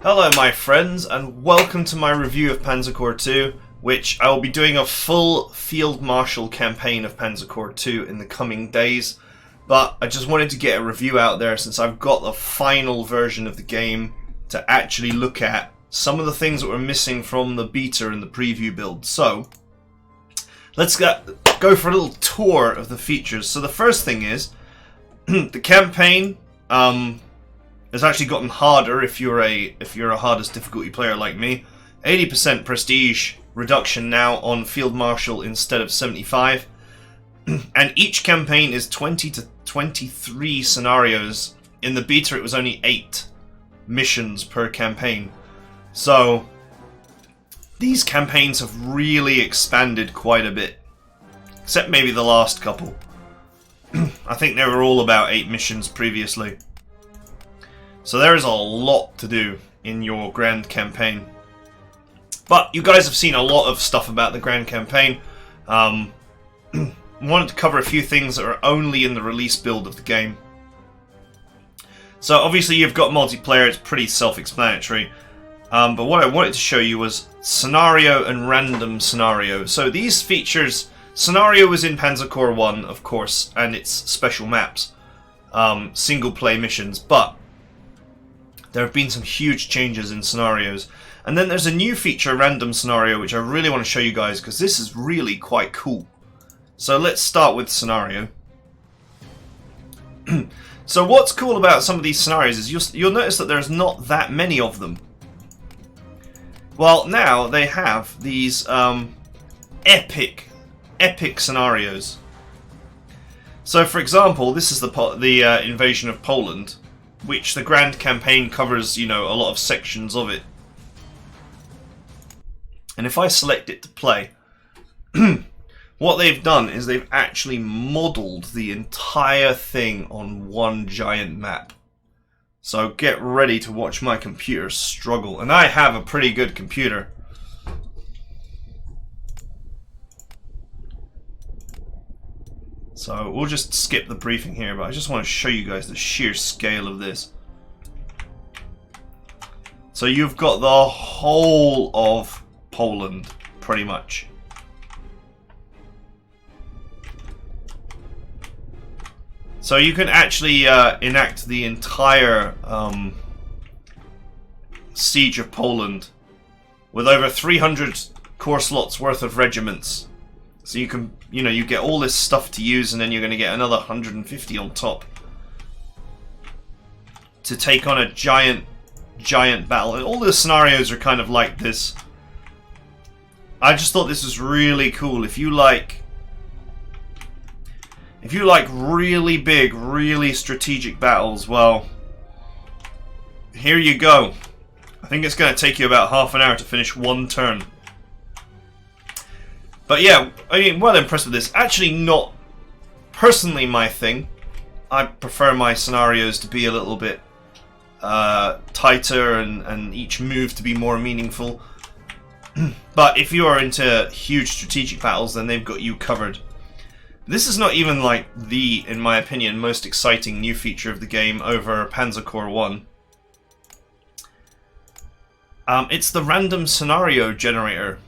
Hello my friends, and welcome to my review of Panzer Corps 2, which I will be doing a full Field Marshal campaign of Panzer Corps 2 in the coming days. But I just wanted to get a review out there since I've got the final version of the game to actually look at some of the things that were missing from the beta and the preview build. So, let's go for a little tour of the features. So the first thing is, the campaign has actually gotten harder if you're a hardest difficulty player like me. 80% prestige reduction now on Field Marshal instead of 75. And each campaign is 20 to 23 scenarios. In the beta it was only 8 missions per campaign. So these campaigns have really expanded quite a bit. Except maybe the last couple. I think they were all about 8 missions previously. So there is a lot to do in your Grand Campaign. But you guys have seen a lot of stuff about the Grand Campaign. I wanted to cover a few things that are only in the release build of the game. So obviously you've got multiplayer, it's pretty self-explanatory. But what I wanted to show you was scenario and random scenario. So these features, scenario was in Panzer Corps 1, of course, and its special maps. Single play missions, but there have been some huge changes in scenarios. And then there's a new feature, random scenario, which I really want to show you guys because this is really quite cool. So let's start with scenario. So what's cool about some of these scenarios is you'll notice that there's not that many of them. Well, now they have these epic scenarios. So for example, this is the invasion of Poland, which the Grand Campaign covers, you know, a lot of sections of it. And if I select it to play, what they've done is they've actually modeled the entire thing on one giant map. So get ready to watch my computer struggle. And I have a pretty good computer. So we'll just skip the briefing here, but I just want to show you guys the sheer scale of this. So you've got the whole of Poland, pretty much. So you can actually enact the entire siege of Poland with over 300 core slots worth of regiments. So you can, you know, you get all this stuff to use, and then you're going to get another 150 on top to take on a giant battle. And all the scenarios are kind of like this. I just thought this was really cool. If you like really big, really strategic battles, well, here you go. I think it's going to take you about half an hour to finish one turn. But yeah, I mean, well impressed with this. Actually not personally my thing. I prefer my scenarios to be a little bit tighter and each move to be more meaningful. But if you are into huge strategic battles, then they've got you covered. This is not even like the, in my opinion, most exciting new feature of the game over Panzer Corps 1. It's the random scenario generator.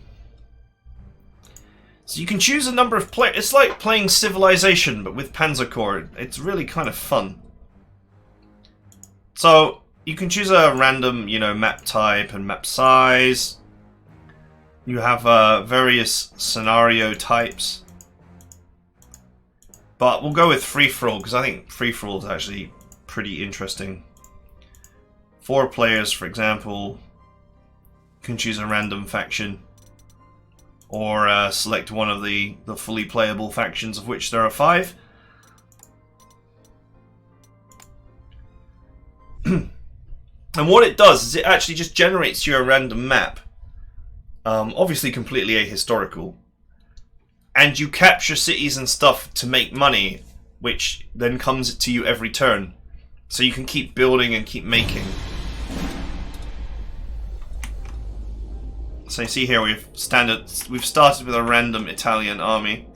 So you can choose a number of players. It's like playing Civilization, but with Panzer Corps. It's really kind of fun. So you can choose a random, you know, map type and map size. You have various scenario types. But we'll go with free-for-all, because I think free-for-all is actually pretty interesting. 4 players, for example. You can choose a random faction. Or select one of the fully playable factions, of which there are 5. And what it does is it actually just generates you a random map. Obviously completely ahistorical. And you capture cities and stuff to make money, which then comes to you every turn. So you can keep building and keep making. So you see here we've started with a random Italian army.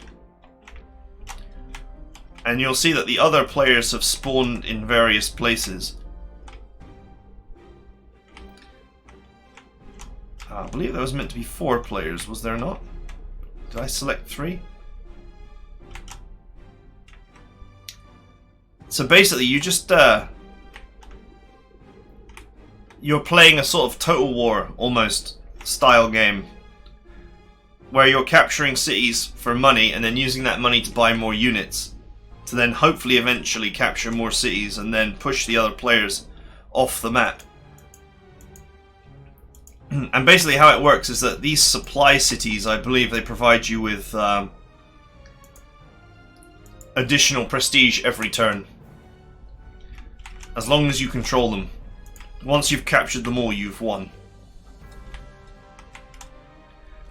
And you'll see that the other players have spawned in various places. I believe there was meant to be 4 players, was there not? Did I select 3? So basically you just you're playing a sort of Total War almost style game where you're capturing cities for money and then using that money to buy more units to then hopefully eventually capture more cities and then push the other players off the map. And basically how it works is that these supply cities, I believe they provide you with additional prestige every turn. As long as you control them. Once you've captured them all, you've won.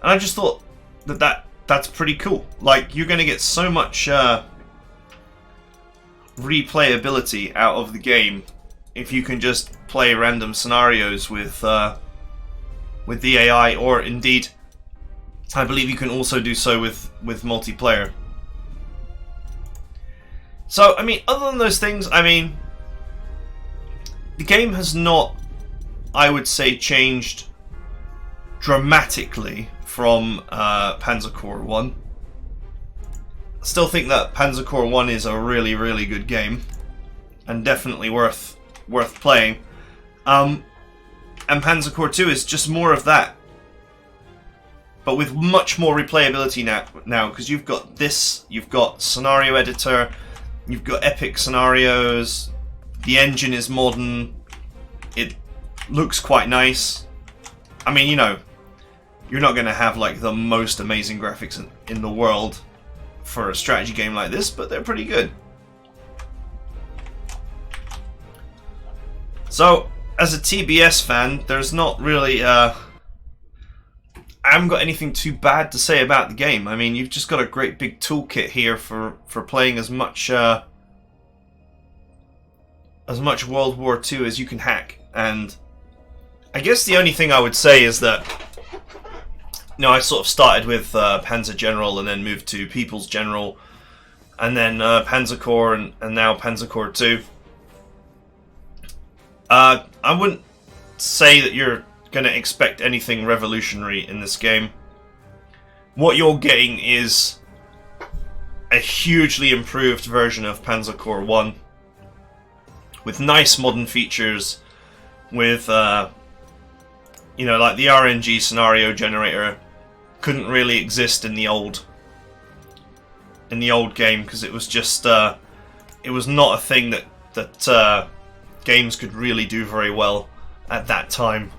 And I just thought that's pretty cool. Like, you're going to get so much replayability out of the game if you can just play random scenarios with the AI, or indeed, I believe you can also do so with multiplayer. So, I mean, other than those things, I mean, the game has not, I would say, changed dramatically from Panzer Corps 1. I still think that Panzer Corps 1 is a really, really good game, and definitely worth playing. And Panzer Corps 2 is just more of that, but with much more replayability now, because you've got this, you've got scenario editor, you've got epic scenarios, the engine is modern, it looks quite nice. I mean, you know, you're not going to have like the most amazing graphics in the world for a strategy game like this, but they're pretty good. So, as a TBS fan, there's not really, I haven't got anything too bad to say about the game. I mean, you've just got a great big toolkit here for playing as much World War II as you can hack. And I guess the only thing I would say is that, you know, I sort of started with Panzer General and then moved to People's General, and then Panzer Corps, and now Panzer Corps 2. I wouldn't say that you're going to expect anything revolutionary in this game. What you're getting is a hugely improved version of Panzer Corps 1 with nice modern features, with you know, like the RNG scenario generator couldn't really exist in the old game, because it was just it was not a thing that games could really do very well at that time.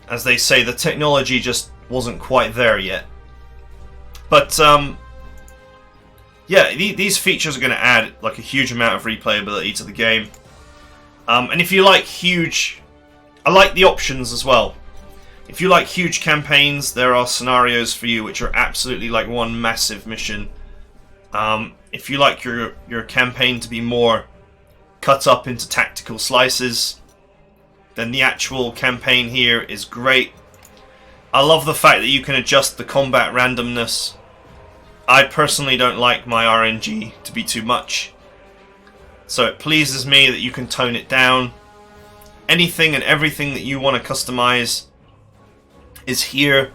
As they say, the technology just wasn't quite there yet. But yeah, these features are going to add like a huge amount of replayability to the game. And if you like huge, I like the options as well. If you like huge campaigns, there are scenarios for you which are absolutely like one massive mission. If you like your campaign to be more cut up into tactical slices, then the actual campaign here is great. I love the fact that you can adjust the combat randomness. I personally don't like my RNG to be too much, so it pleases me that you can tone it down. Anything and everything that you want to customize is here.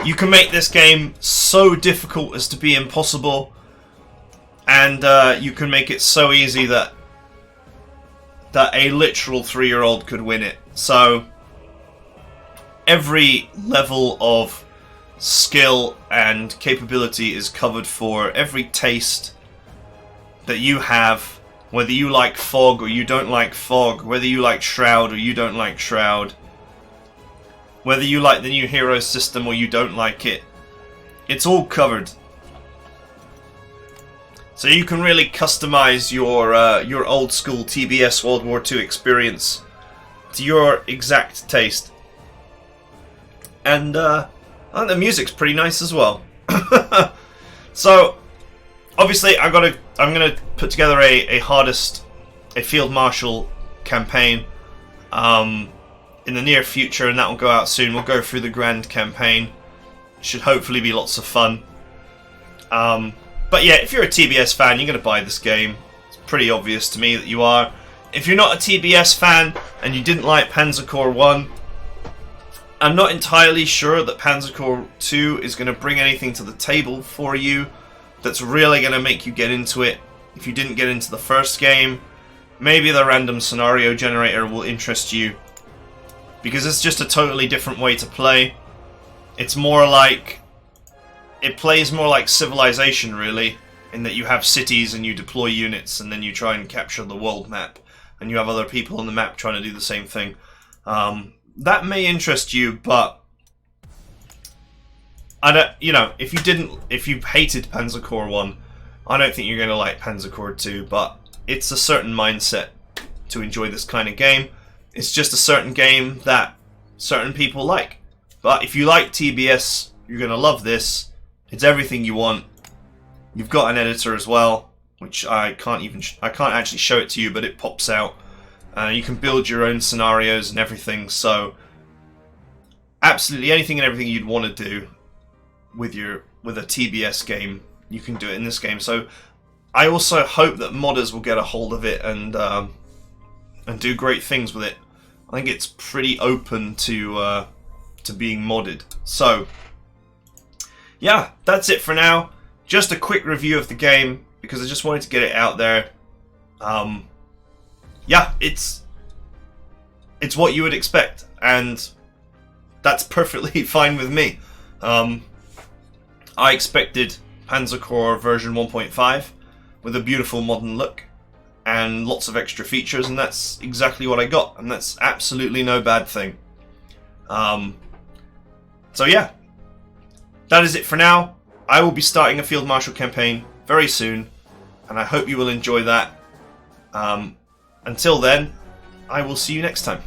You can make this game so difficult as to be impossible, and you can make it so easy that a literal 3-year-old could win it. So every level of skill and capability is covered for. Every taste that you have, whether you like fog or you don't like fog, whether you like Shroud or you don't like Shroud, whether you like the new hero system or you don't like it, it's all covered. So you can really customize your old school TBS World War II experience to your exact taste. And I think the music's pretty nice as well. So obviously I'm gonna put together a Field Marshal campaign in the near future, and that will go out soon. We'll go through the Grand campaign. Should hopefully be lots of fun. But yeah, if you're a TBS fan, you're going to buy this game. It's pretty obvious to me that you are. If you're not a TBS fan and you didn't like Panzer Corps 1, I'm not entirely sure that Panzer Corps 2 is going to bring anything to the table for you that's really going to make you get into it. If you didn't get into the first game, maybe the random scenario generator will interest you, because it's just a totally different way to play. It's more like... it plays more like Civilization, really, in that you have cities and you deploy units and then you try and capture the world map, and you have other people on the map trying to do the same thing. That may interest you, but I don't, you know, if you hated Panzer Corps 1, I don't think you're going to like Panzer Corps 2, but it's a certain mindset to enjoy this kind of game. It's just a certain game that certain people like. But if you like TBS, you're going to love this. It's everything you want. You've got an editor as well, which I can't actually show it to you, but it pops out. You can build your own scenarios and everything, so absolutely anything and everything you'd want to do with a TBS game, you can do it in this game. So I also hope that modders will get a hold of it and do great things with it. I think it's pretty open to being modded. So yeah, that's it for now. Just a quick review of the game because I just wanted to get it out there. Yeah, it's what you would expect, and that's perfectly fine with me. I expected Panzer Corps version 1.5 with a beautiful modern look and lots of extra features, and that's exactly what I got, and that's absolutely no bad thing. So yeah, that is it for now. I will be starting a Field Marshal campaign very soon, and I hope you will enjoy that. Until then, I will see you next time.